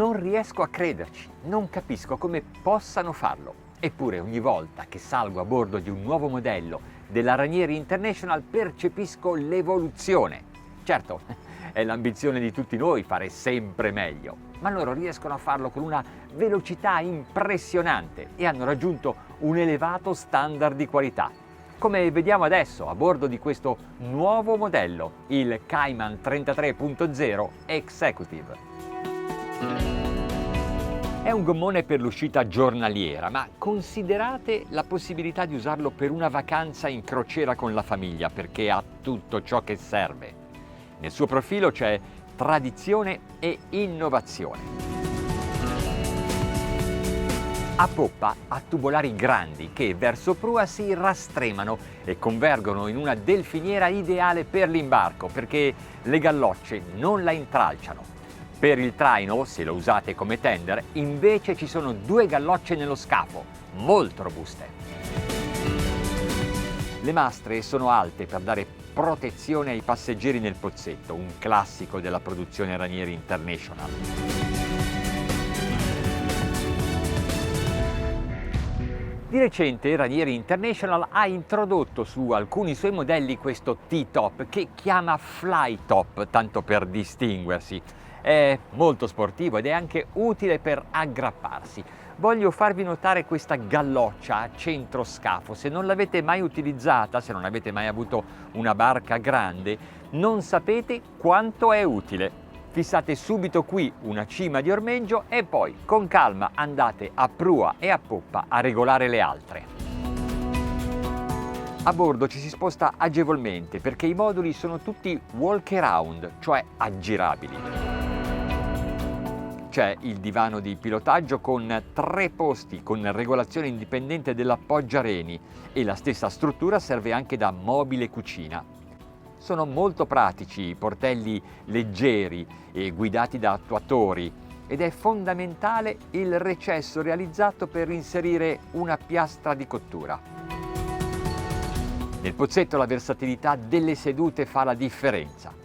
Non riesco a crederci, non capisco come possano farlo. Eppure ogni volta che salgo a bordo di un nuovo modello della Ranieri International percepisco l'evoluzione. Certo, è l'ambizione di tutti noi fare sempre meglio, ma loro riescono a farlo con una velocità impressionante e hanno raggiunto un elevato standard di qualità. Come vediamo adesso a bordo di questo nuovo modello, il Cayman 33.0 Executive. È un gommone per l'uscita giornaliera, ma considerate la possibilità di usarlo per una vacanza in crociera con la famiglia, perché ha tutto ciò che serve. Nel suo profilo c'è tradizione e innovazione. A poppa ha tubolari grandi che verso prua si rastremano e convergono in una delfiniera ideale per l'imbarco, perché le gallocce non la intralciano. Per il traino, se lo usate come tender, invece ci sono 2 gallocce nello scafo, molto robuste. Le mastre sono alte per dare protezione ai passeggeri nel pozzetto, un classico della produzione Ranieri International. Di recente Ranieri International ha introdotto su alcuni suoi modelli questo T-top che chiama Fly Top, tanto per distinguersi. È molto sportivo ed è anche utile per aggrapparsi. Voglio farvi notare questa galloccia a centro scafo. Se non l'avete mai utilizzata, se non avete mai avuto una barca grande, non sapete quanto è utile. Fissate subito qui una cima di ormeggio e poi con calma andate a prua e a poppa a regolare le altre. A bordo ci si sposta agevolmente perché i moduli sono tutti walk around, cioè aggirabili. C'è il divano di pilotaggio con 3 posti con regolazione indipendente dell'appoggiareni e la stessa struttura serve anche da mobile cucina. Sono molto pratici i portelli leggeri e guidati da attuatori ed è fondamentale il recesso realizzato per inserire una piastra di cottura. Nel pozzetto la versatilità delle sedute fa la differenza.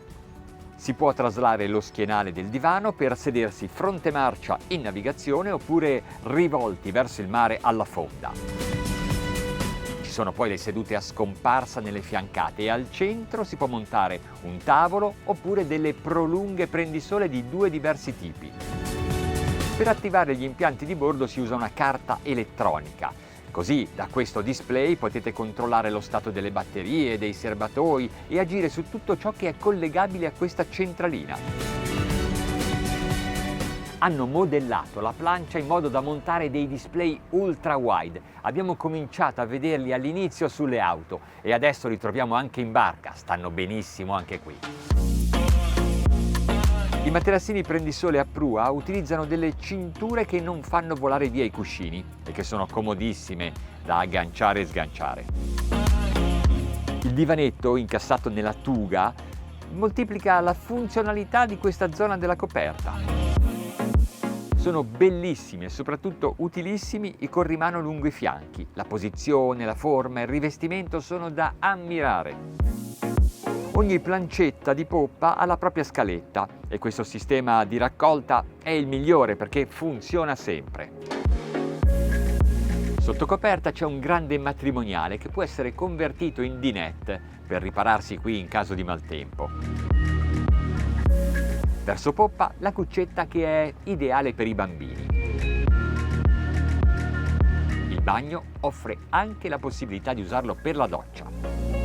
Si può traslare lo schienale del divano per sedersi fronte marcia in navigazione oppure rivolti verso il mare alla fonda. Ci sono poi le sedute a scomparsa nelle fiancate e al centro si può montare un tavolo oppure delle prolunghe prendisole di 2 diversi tipi. Per attivare gli impianti di bordo si usa una carta elettronica. Così da questo display potete controllare lo stato delle batterie, dei serbatoi e agire su tutto ciò che è collegabile a questa centralina. Hanno modellato la plancia in modo da montare dei display ultra wide. Abbiamo cominciato a vederli all'inizio sulle auto e adesso li troviamo anche in barca. Stanno benissimo anche qui. I materassini prendisole a prua utilizzano delle cinture che non fanno volare via i cuscini e che sono comodissime da agganciare e sganciare. Il divanetto incassato nella tuga moltiplica la funzionalità di questa zona della coperta. Sono bellissimi e soprattutto utilissimi i corrimano lungo i fianchi. La posizione, la forma e il rivestimento sono da ammirare. Ogni plancetta di poppa ha la propria scaletta e questo sistema di raccolta è il migliore perché funziona sempre. Sotto coperta c'è un grande matrimoniale che può essere convertito in dinette per ripararsi qui in caso di maltempo. Verso poppa la cuccetta che è ideale per i bambini. Il bagno offre anche la possibilità di usarlo per la doccia.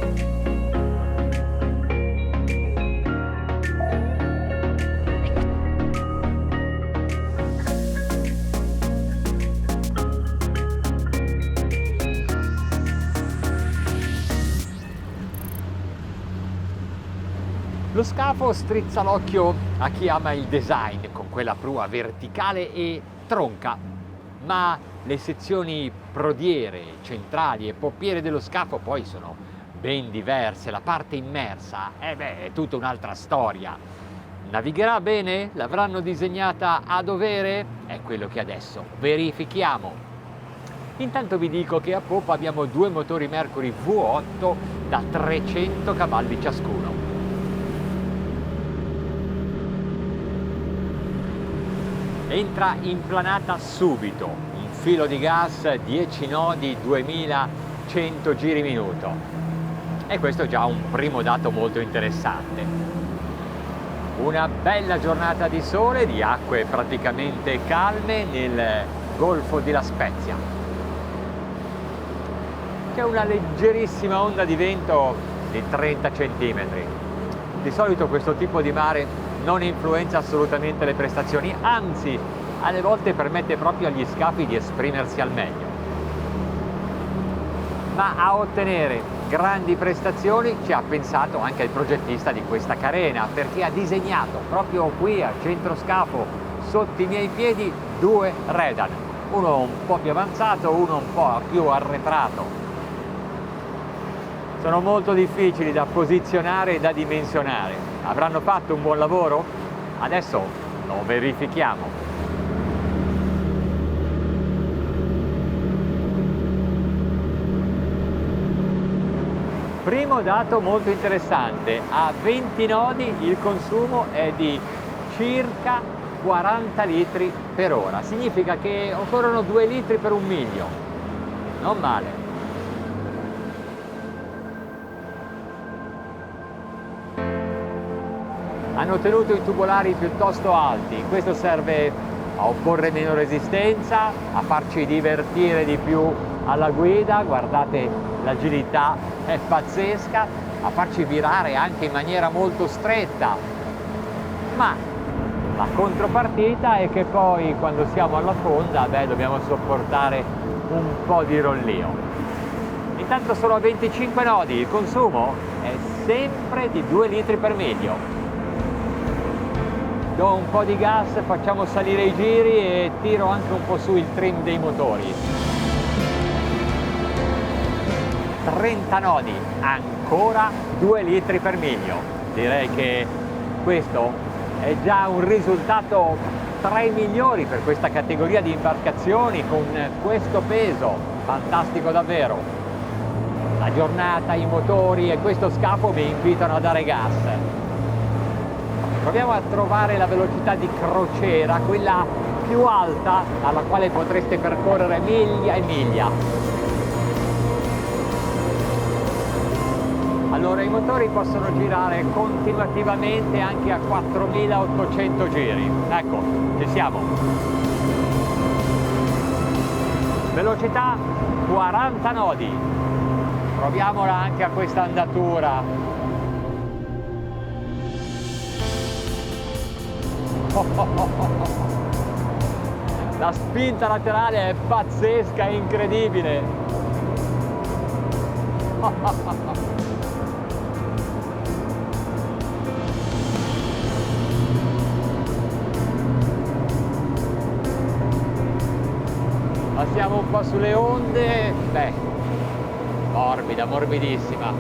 Lo scafo strizza l'occhio a chi ama il design con quella prua verticale e tronca, ma le sezioni prodiere, centrali e poppiere dello scafo poi sono ben diverse. La parte immersa, è tutta un'altra storia. Navigherà bene? L'avranno disegnata a dovere? È quello che adesso verifichiamo. Intanto vi dico che a poppa abbiamo 2 motori Mercury V8 da 300 cavalli ciascuno. Entra in planata subito, un filo di gas, 10 nodi, 2100 giri minuto. E questo è già un primo dato molto interessante. Una bella giornata di sole, di acque praticamente calme nel Golfo di La Spezia. C'è una leggerissima onda di vento di 30 cm. Di solito questo tipo di mare non influenza assolutamente le prestazioni, anzi, alle volte permette proprio agli scafi di esprimersi al meglio. Ma a ottenere grandi prestazioni ci ha pensato anche il progettista di questa carena, perché ha disegnato proprio qui a centro scafo, sotto i miei piedi, due Redan, uno un po' più avanzato, uno un po' più arretrato. Sono molto difficili da posizionare e da dimensionare. Avranno fatto un buon lavoro? Adesso lo verifichiamo. Primo dato molto interessante, a 20 nodi il consumo è di circa 40 litri per ora. Significa che occorrono 2 litri per un miglio. Non male. Hanno tenuto i tubolari piuttosto alti, questo serve a opporre meno resistenza, a farci divertire di più alla guida, guardate l'agilità è pazzesca, a farci virare anche in maniera molto stretta, ma la contropartita è che poi quando siamo alla fonda, dobbiamo sopportare un po' di rollio. Intanto sono a 25 nodi, il consumo è sempre di 2 litri per miglio. Do un po' di gas, facciamo salire i giri e tiro anche un po' su il trim dei motori. 30 nodi, ancora 2 litri per miglio. Direi che questo è già un risultato tra i migliori per questa categoria di imbarcazioni con questo peso. Fantastico davvero. La giornata, i motori e questo scafo mi invitano a dare gas. Proviamo a trovare la velocità di crociera, quella più alta alla quale potreste percorrere miglia e miglia. Allora i motori possono girare continuativamente anche a 4800 giri. Ecco, ci siamo. Velocità 40 nodi. Proviamola anche a questa andatura. La spinta laterale è pazzesca, è incredibile. Passiamo un po' sulle onde, morbida, morbidissima.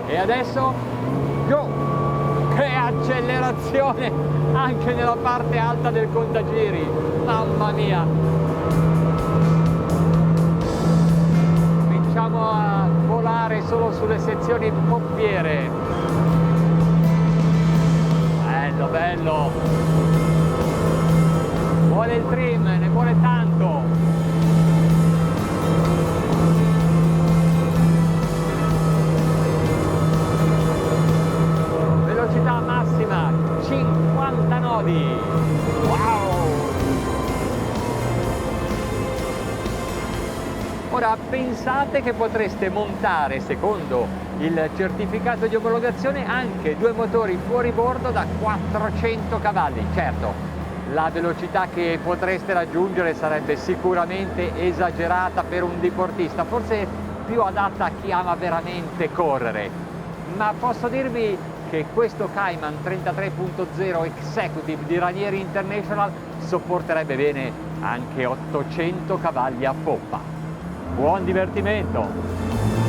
E adesso, giù! Che accelerazione anche nella parte alta del contagiri, mamma mia! Cominciamo a volare solo sulle sezioni poppiere. Bello, bello! Vuole il trim, ne vuole tanto! Velocità massima 50 nodi. Wow! Ora pensate che potreste montare, secondo il certificato di omologazione, anche due motori fuori bordo da 400 cavalli. Certo, la velocità che potreste raggiungere sarebbe sicuramente esagerata per un diportista, forse più adatta a chi ama veramente correre, ma posso dirvi che questo Cayman 33.0 Executive di Ranieri International sopporterebbe bene anche 800 cavalli a poppa. Buon divertimento!